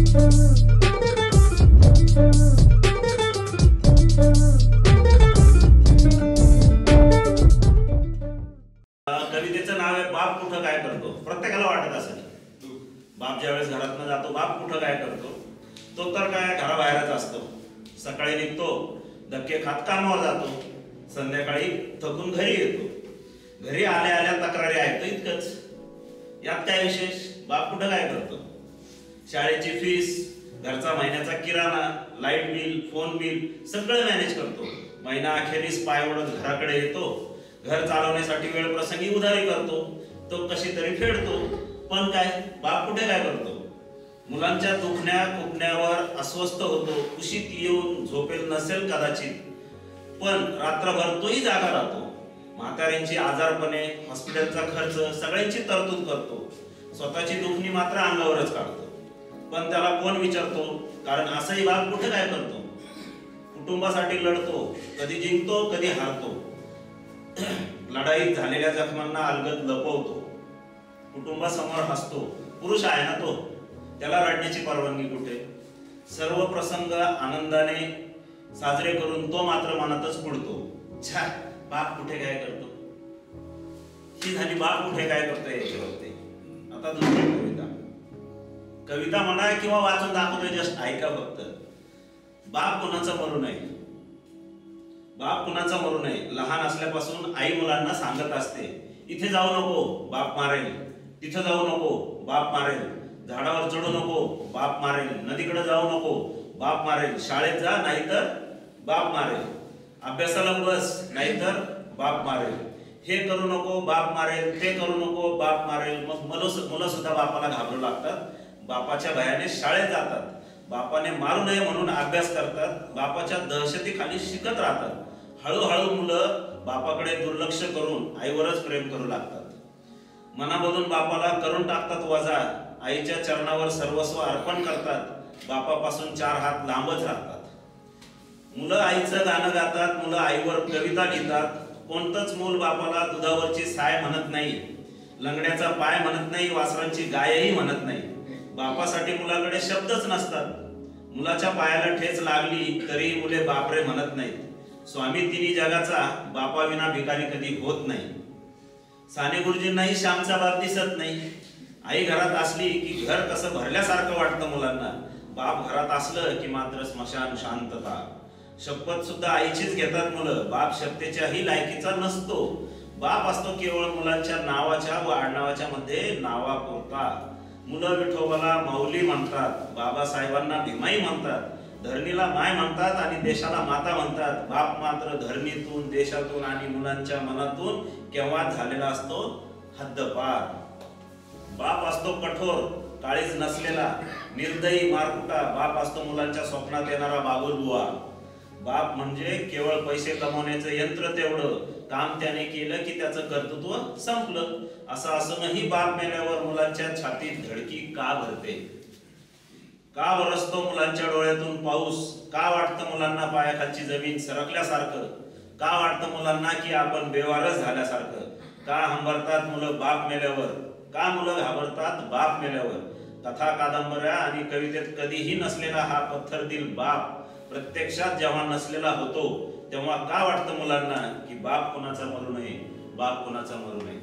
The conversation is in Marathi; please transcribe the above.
कवितेचं नाव आहे बाप कुठं काय करतो। प्रत्येकाला वाटत असेल बाप ज्यावेळेस घरातनं जातो बाप कुठं काय करतो, तो तर काय घराबाहेरच असतो। सकाळी निघतो, धक्के खात कामावर जातो, संध्याकाळी थकून घरी येतो। घरी आल्या आल्या तक्रारी ऐकतो, इतकंच। यात काय विशेष? बाप कुठं काय करतो? शाळेची फीस, घरचा महिन्याचा किराणा, लाईट बिल, फोन बिल सगळं मॅनेज करतो। महिना अखेरीस पाय ओढत घराकडे येतो, घर चालवण्यासाठी वेळ प्रसंगी उधारी करतो, तो कशी तरी फेडतो। पण काय बाप कुठे काय करतो? मुलांच्या दुखण्या खुपण्यावर अस्वस्थ होतो, कुशीत येऊन झोपेल नसेल कदाचित, पण रात्रभर तोही जागा राहतो। म्हाताऱ्यांची आजारपणे, हॉस्पिटलचा खर्च सगळ्यांची तरतूद करतो, स्वतःची दुखणी मात्र अंगावरच काढतो। पण त्याला कोण विचारतो? कारण असंही बाप कुठे काय करतो? कुटुंबासाठी लढतो, कधी जिंकतो कधी हारतो, लढाईत झालेल्या जखमांना अलगद लपवतो, कुटुंबासमोर हसतो। पुरुष आहे ना तो, त्याला रडण्याची परवानगी कुठे? सर्व प्रसंग आनंदाने साजरे करून तो मात्र मनातच कुडतो, छा बाप कुठे काय करतो। ही झाली बाप कुठे काय करतो याची होते। आता दुसरी कविता म्हणा किंवा वाचून दाखवतोय, जस्ट ऐका फक्त। बाप कुणाचा मरू नये, बाप कुणाचा मरू नये। लहान असल्यापासून आई मुलांना सांगत असते, इथे जाऊ नको बाप मारेल, तिथे जाऊ नको बाप मारेल, झाडावर चढू नको बाप मारेल, नदीकडे जाऊ नको बाप मारेल, शाळेत जा नाहीतर बाप मारेल, अभ्यासाला बस नाहीतर बाप मारेल, हे करू नको बाप मारेल, ते करू नको बाप मारेल। मग मुलं सुद्धा बापाला घाबरू लागतात, बापाच्या भयाने शाळेत जातात, बापाने मारू नये म्हणून अभ्यास करतात, बापाच्या दहशतीखाली शिकत राहतात। हळूहळू मुलं बापाकडे दुर्लक्ष करून आईवरच प्रेम करू लागतात। मनामधून बापाला करून टाकतात वजा, आईच्या चरणावर सर्वस्व अर्पण करतात, बापापासून 4 हात लांबच राहतात। मुलं आईचं गाणं गातात, मुलं आईवर कविता लिहितात। कोणतंच मूल बापाला दुधावरची साय म्हणत नाही, लंगड्याचा पाय म्हणत नाही, वासरांची गायही म्हणत नाही। बापासाठी मुलाकडे शब्दच नसतात। मुलाच्या पायाला ठेच लागली तरी मुले बापरे म्हणत नाहीत। स्वामी तिन्ही जगाचा बापाविना भिकारी कधी होत नाही। साने गुरुजींनाही श्यामचा बाप दिसत नाही। आई घरात असली की घर कसं भरल्यासारखं वाटतं मुलांना, बाप घरात असलं की मात्र स्मशान शांतता। शपथ सुद्धा आईचीच घेतात मुलं, बाप शपथेच्याही लायकीचा नसतो। बाप असतो केवळ मुलांच्या नावाच्या व आडनावाच्या मध्ये नावापुरता। मुलं विठोबाला माऊली म्हणतात, बाबासाहेबांना भीमाई म्हणतात, धरणीला माय म्हणतात आणि देशाला माता म्हणतात। बाप मात्र धरणीतून, देशातून आणि मुलांच्या मनातून केव्हा झालेला असतो हद्दपार। बाप असतो कठोर, काळीज नसलेला, निर्दयी मारकुटा। बाप असतो मुलांच्या स्वप्नात येणारा बाबुलबुवा। बाप म्हणजे केवळ पैसे कमवण्याचं यंत्र, तेवढं काम त्याने केलं की त्याचं कर्तृत्व संपलं। असं असूनही बाप मेल्यावर मुलांच्या छातीत धडकी का भरते? का बरसतो मुलांच्या डोळ्यातून पाऊस? का वाटतं मुलांना पायाखालची जमीन सरकल्यासारखं? का वाटतं मुलांना की आपण बेवारस झाल्यासारखं? का हंबरतात मुलं बाप मेल्यावर? का मुलं घाबरतात बाप मेल्यावर? कथा कादंबऱ्या आणि कवितेत कधीही नसलेला हा पत्थरदिल बाप प्रत्यक्षात जेव्हा नसलेला होतो, तेव्हा का वाटतं मुलांना की बाप कुणाचा मरू नये, बाप कुणाचा मरू नये।